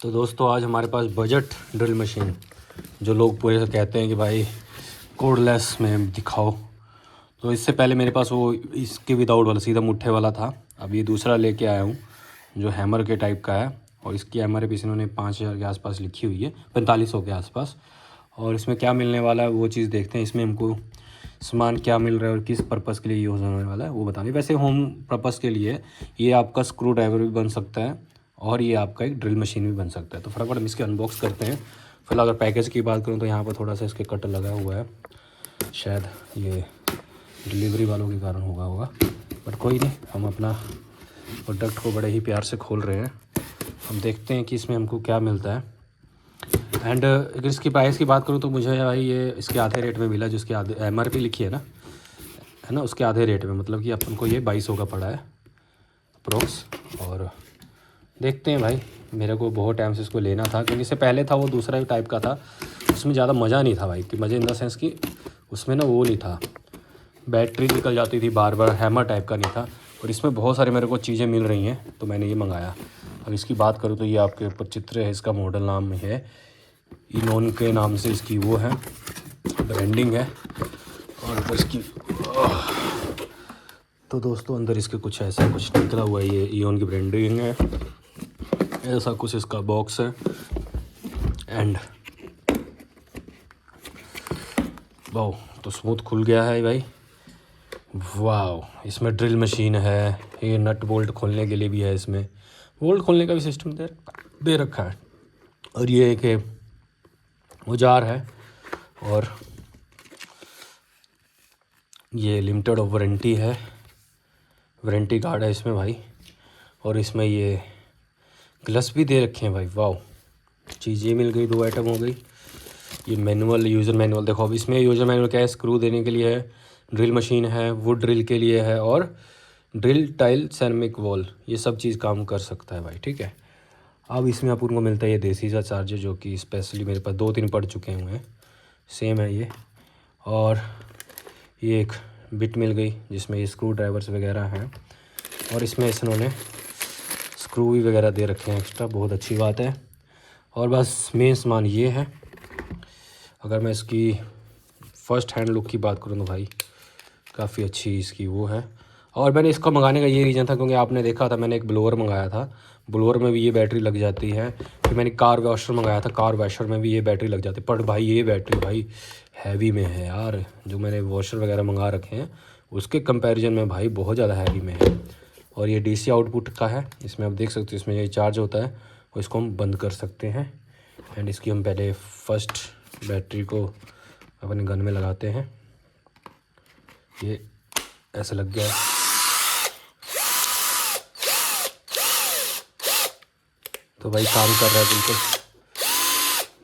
तो दोस्तों आज हमारे पास बजट ड्रिल मशीन, जो लोग पूरे से कहते हैं कि भाई कोडलेस में दिखाओ। तो इससे पहले मेरे पास वो इसके विदाउट वाला सीधा मुट्ठे वाला था। अब ये दूसरा लेके आया हूँ जो हैमर के टाइप का है, और इसकी MRP इन्होंने 5,000 के आसपास लिखी हुई है, 4500 के आसपास। और इसमें क्या मिलने वाला है वो चीज़ देखते हैं। इसमें हमको सामान क्या मिल रहा है और किस पर्पज़ के लिए यूज़ होने वाला है वो बताने। वैसे होम पर्पज़ के लिए ये आपका स्क्रू ड्राइवर भी बन सकता है और ये आपका एक ड्रिल मशीन भी बन सकता है। तो फटाफट हम इसके अनबॉक्स करते हैं। फिलहाल अगर पैकेज की बात करूँ तो यहाँ पर थोड़ा सा इसके कट लगा हुआ है, शायद ये डिलीवरी वालों के कारण होगा, बट कोई नहीं, हम अपना प्रोडक्ट को बड़े ही प्यार से खोल रहे हैं। हम देखते हैं कि इसमें हमको क्या मिलता है। एंड अगर इसकी प्राइस की बात करूँ तो मुझे भाई ये इसके आधे रेट में मिला, जिसकी आधे MRP लिखी है ना, उसके आधे रेट में, मतलब कि अपन को ये 2200 का पड़ा है अप्रोक्स। और देखते हैं भाई, मेरे को बहुत टाइम से इसको लेना था, क्योंकि इससे पहले था वो दूसरा ही टाइप का था, उसमें ज़्यादा मज़ा नहीं था भाई। कि मज़े इन द सेंस कि उसमें ना वो नहीं था, बैटरी निकल जाती थी बार बार, हैमर टाइप का नहीं था। और इसमें बहुत सारी मेरे को चीज़ें मिल रही हैं, तो मैंने ये मंगाया। अब इसकी बात करूँ तो ये आपके ऊपर चित्र है, इसका मॉडल नाम है इनोन के नाम से इसकी वो है ब्रांडिंग है। और ऊपर इसकी तो दोस्तों अंदर इसके कुछ ऐसा कुछ निकला हुआ है, ये इनोन की ब्रांडिंग है, ऐसा कुछ इसका बॉक्स है। एंड वाह, तो स्मूथ खुल गया है भाई, वाह। इसमें ड्रिल मशीन है, ये नट बोल्ट खोलने के लिए भी है, इसमें बोल्ट खोलने का भी सिस्टम दे रखा है। और ये एक औजार है, और ये लिमिटेड ऑफ वारंटी है, वारंटी कार्ड है इसमें भाई। और इसमें ये ग्लव्स भी दे रखे हैं भाई, वाह। चीज़ ये मिल गई, 2 आइटम हो गई। ये मैनुअल, यूज़र मैनुअल देखो। अब इसमें यूज़र मैनुअल क्या है, स्क्रू देने के लिए है, ड्रिल मशीन है, वुड ड्रिल के लिए है, और ड्रिल टाइल सैरमिक वॉल, ये सब चीज़ काम कर सकता है भाई, ठीक है। अब इसमें अपन को मिलता है ये देसी सा चार्जर, जो कि स्पेशली मेरे पास 2-3 पड़ चुके हुए हैं, सेम है ये। और ये एक बिट मिल गई जिसमें ये स्क्रू ड्राइवर्स वगैरह हैं, और इसमें इन्होंने स्क्रू भी वगैरह दे रखे हैं एक्स्ट्रा, बहुत अच्छी बात है। और बस मेन सामान ये है। अगर मैं इसकी फ़र्स्ट हैंड लुक की बात करूँ तो भाई काफ़ी अच्छी इसकी वो है। और मैंने इसको मंगाने का ये रीज़न था, क्योंकि आपने देखा था मैंने एक ब्लोअर मंगाया था, ब्लोअर में भी ये बैटरी लग जाती है। फिर मैंने कार वॉशर मंगाया था, कार वॉशर में भी ये बैटरी लग जाती है। पर भाई ये बैटरी भाई हैवी में है यार, जो मैंने वॉशर वगैरह मंगा रखे हैं उसके कंपैरिजन में भाई बहुत ज़्यादा हैवी में है। और ये DC आउटपुट का है, इसमें आप देख सकते हो, इसमें ये चार्ज होता है और इसको हम बंद कर सकते हैं। एंड इसकी हम पहले फर्स्ट बैटरी को अपने गन में लगाते हैं। ये ऐसे लग गया है, तो भाई काम कर रहा है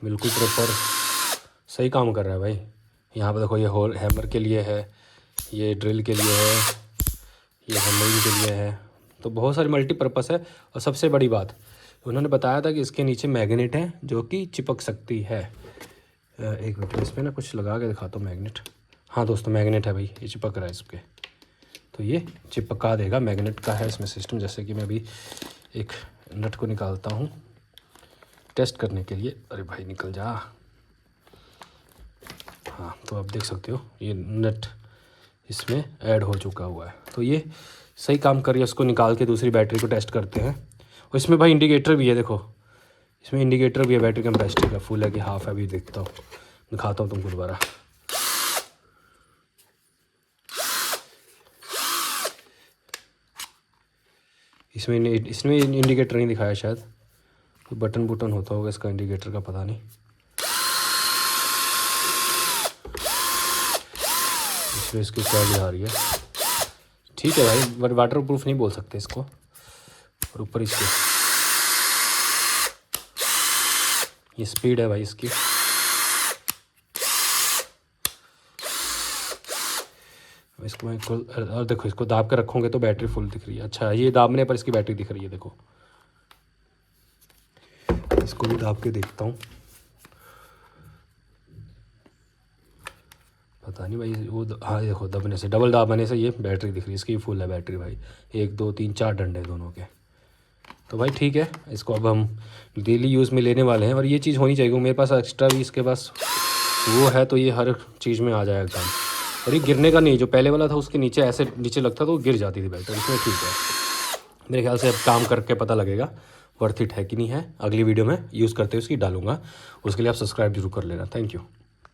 बिल्कुल प्रॉपर, सही काम कर रहा है भाई। यहाँ पर देखो, ये होल हैमर के लिए है, ये ड्रिल के लिए है, ये हैमरिंग के लिए है, तो बहुत सारी मल्टीपर्पज़ है। और सबसे बड़ी बात, उन्होंने बताया था कि इसके नीचे मैग्नेट है जो कि चिपक सकती है। एक मिनट, इस पर ना कुछ लगा के दिखाता हूँ मैग्नेट। हाँ दोस्तों, मैग्नेट है भाई, ये चिपक रहा है इसके, तो ये चिपका देगा, मैग्नेट का है इसमें सिस्टम। जैसे कि मैं अभी एक नट को निकालता हूँ टेस्ट करने के लिए। अरे भाई निकल जा। हाँ, तो आप देख सकते हो ये नट इसमें ऐड हो चुका हुआ है, तो ये सही काम कर रही है। उसको निकाल के दूसरी बैटरी को टेस्ट करते हैं। और इसमें भाई इंडिकेटर भी है, देखो इसमें इंडिकेटर भी है, बैटरी कैपेसिटी का फुल है कि हाफ है, अभी देखता हूँ, दिखाता हूँ तुमको दोबारा। इसमें इंडिकेटर नहीं दिखाया, शायद कोई बटन होता होगा इसका इंडिकेटर का, पता नहीं। इसमें इसकी क्या दिखा रही है, ठीक है भाई, बट वाटर प्रूफ नहीं बोल सकते इसको। और ऊपर इसके ये स्पीड है भाई इसकी। इसको मैं और देखो, इसको दाब के रखोगे तो बैटरी फुल दिख रही है। अच्छा, ये दाबने पर इसकी बैटरी दिख रही है, देखो इसको भी दाब के देखता हूँ, पता नहीं भाई वो हाँ देखो, दबने से, डबल दाबने से ये बैटरी दिख रही है, इसकी फुल है बैटरी भाई। 1 2 3 4 डंडे दोनों के। तो भाई ठीक है, इसको अब हम डेली यूज़ में लेने वाले हैं। और ये चीज़ होनी चाहिए, मेरे पास एक्स्ट्रा भी इसके पास वो है, तो ये हर चीज़ में आ जाएगा काम। और ये गिरने का नहीं, जो पहले वाला था उसके नीचे ऐसे नीचे लगता तो गिर जाती थी बेल्ट, इसमें ठीक है। मेरे ख्याल से अब काम करके पता लगेगा वर्थ इट है कि नहीं है। अगली वीडियो में यूज़ करते हुए उसकी डालूंगा, उसके लिए आप सब्सक्राइब जरूर कर लेना। Thank you.